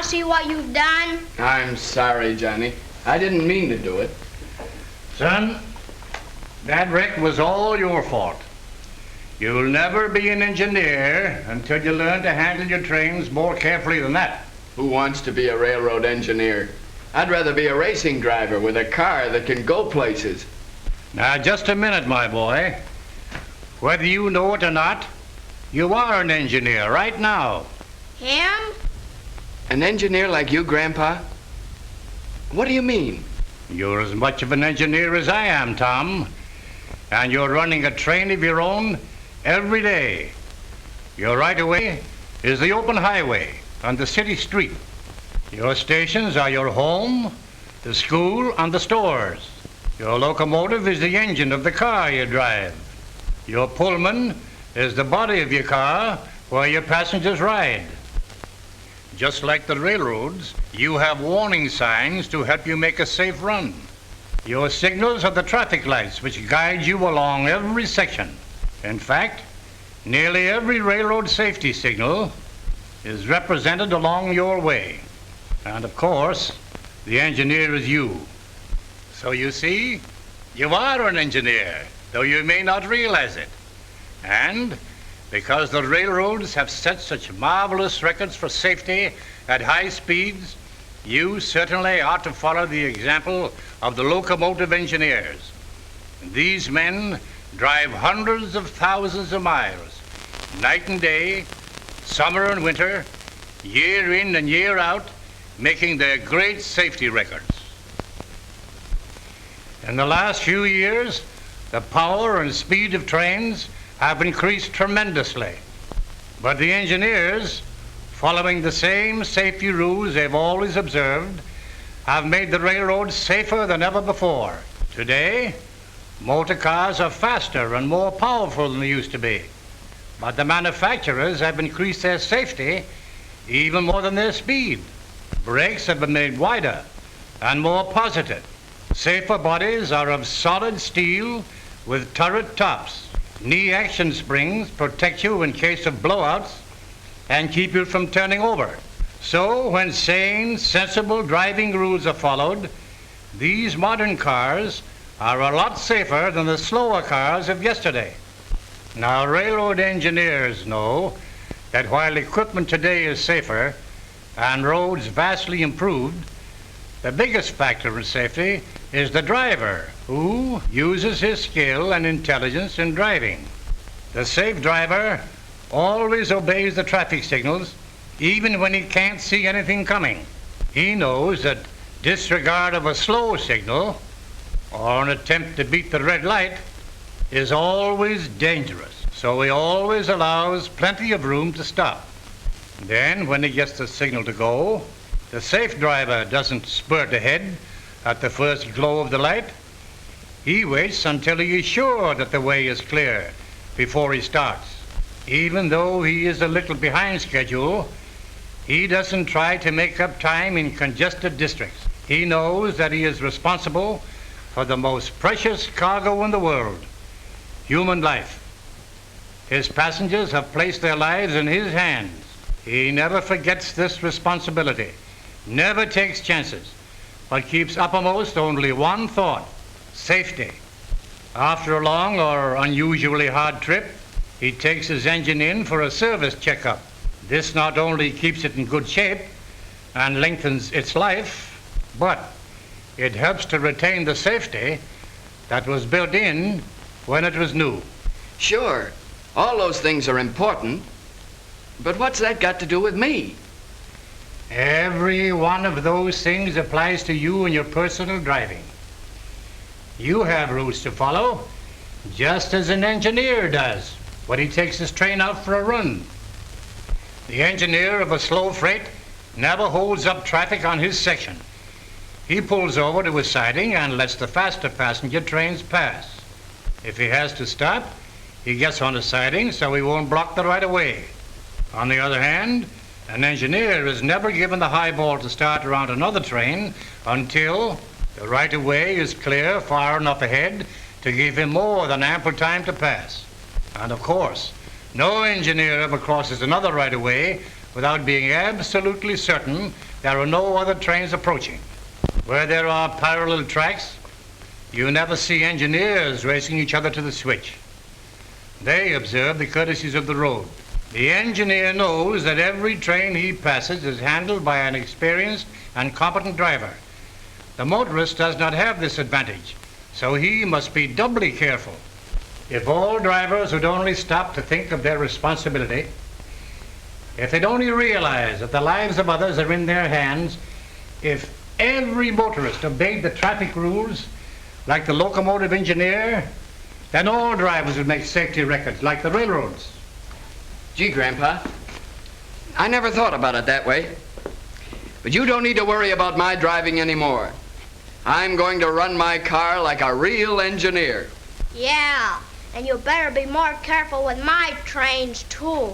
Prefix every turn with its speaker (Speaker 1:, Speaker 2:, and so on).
Speaker 1: see what you've done?
Speaker 2: I'm sorry, Johnny. I didn't mean to do it.
Speaker 3: Son, that wreck was all your fault. You'll never be an engineer until you learn to handle your trains more carefully than that.
Speaker 2: Who wants to be a railroad engineer? I'd rather be a racing driver with a car that can go places.
Speaker 3: Now, just a minute, my boy. Whether you know it or not, you are an engineer right now.
Speaker 1: Him?
Speaker 2: An engineer like you, Grandpa? What do you mean?
Speaker 3: You're as much of an engineer as I am, Tom. And you're running a train of your own every day. Your right-of-way is the open highway on the city street. Your stations are your home, the school, and the stores. Your locomotive is the engine of the car you drive. Your Pullman is the body of your car where your passengers ride. Just like the railroads, you have warning signs to help you make a safe run. Your signals are the traffic lights which guide you along every section. In fact, nearly every railroad safety signal is represented along your way. And of course, the engineer is you. So you see, you are an engineer, though you may not realize it. And because the railroads have set such marvelous records for safety at high speeds, you certainly ought to follow the example of the locomotive engineers. These men drive hundreds of thousands of miles, night and day, summer and winter, year in and year out, making their great safety records. In the last few years, the power and speed of trains have increased tremendously. But the engineers, following the same safety rules they've always observed, have made the railroads safer than ever before. Today, motor cars are faster and more powerful than they used to be. But the manufacturers have increased their safety even more than their speed. Brakes have been made wider and more positive. Safer bodies are of solid steel with turret tops. Knee action springs protect you in case of blowouts and keep you from turning over. So when sane, sensible driving rules are followed, these modern cars are a lot safer than the slower cars of yesterday. Now, railroad engineers know that while equipment today is safer and roads vastly improved, the biggest factor in safety is the driver, who uses his skill and intelligence in driving. The safe driver always obeys the traffic signals, even when he can't see anything coming. He knows that disregard of a slow signal or an attempt to beat the red light is always dangerous, so he always allows plenty of room to stop. Then, when he gets the signal to go, the safe driver doesn't spurt ahead at the first glow of the light. He waits until he is sure that the way is clear before he starts. Even though he is a little behind schedule, he doesn't try to make up time in congested districts. He knows that he is responsible for the most precious cargo in the world, human life. His passengers have placed their lives in his hands. He never forgets this responsibility, never takes chances, but keeps uppermost only one thought: safety. After a long or unusually hard trip, he takes his engine in for a service checkup. This not only keeps it in good shape and lengthens its life, but it helps to retain the safety that was built in when it was new.
Speaker 2: Sure, all those things are important, but what's that got to do with me?
Speaker 3: Every one of those things applies to you in your personal driving. You have rules to follow, just as an engineer does when he takes his train out for a run. The engineer of a slow freight never holds up traffic on his section. He pulls over to a siding and lets the faster passenger trains pass. If he has to stop, he gets on the siding so he won't block the right-of-way. On the other hand, an engineer is never given the high ball to start around another train until the right-of-way is clear far enough ahead to give him more than ample time to pass. And of course, no engineer ever crosses another right-of-way without being absolutely certain there are no other trains approaching. Where there are parallel tracks, you never see engineers racing each other to the switch. They observe the courtesies of the road. The engineer knows that every train he passes is handled by an experienced and competent driver. The motorist does not have this advantage, so he must be doubly careful. If all drivers would only stop to think of their responsibility, if they'd only realize that the lives of others are in their hands, if every motorist obeyed the traffic rules like the locomotive engineer, then all drivers would make safety records like the railroads.
Speaker 2: Gee, Grandpa, I never thought about it that way. But you don't need to worry about my driving anymore. I'm going to run my car like a real engineer.
Speaker 1: Yeah, and you better be more careful with my trains, too.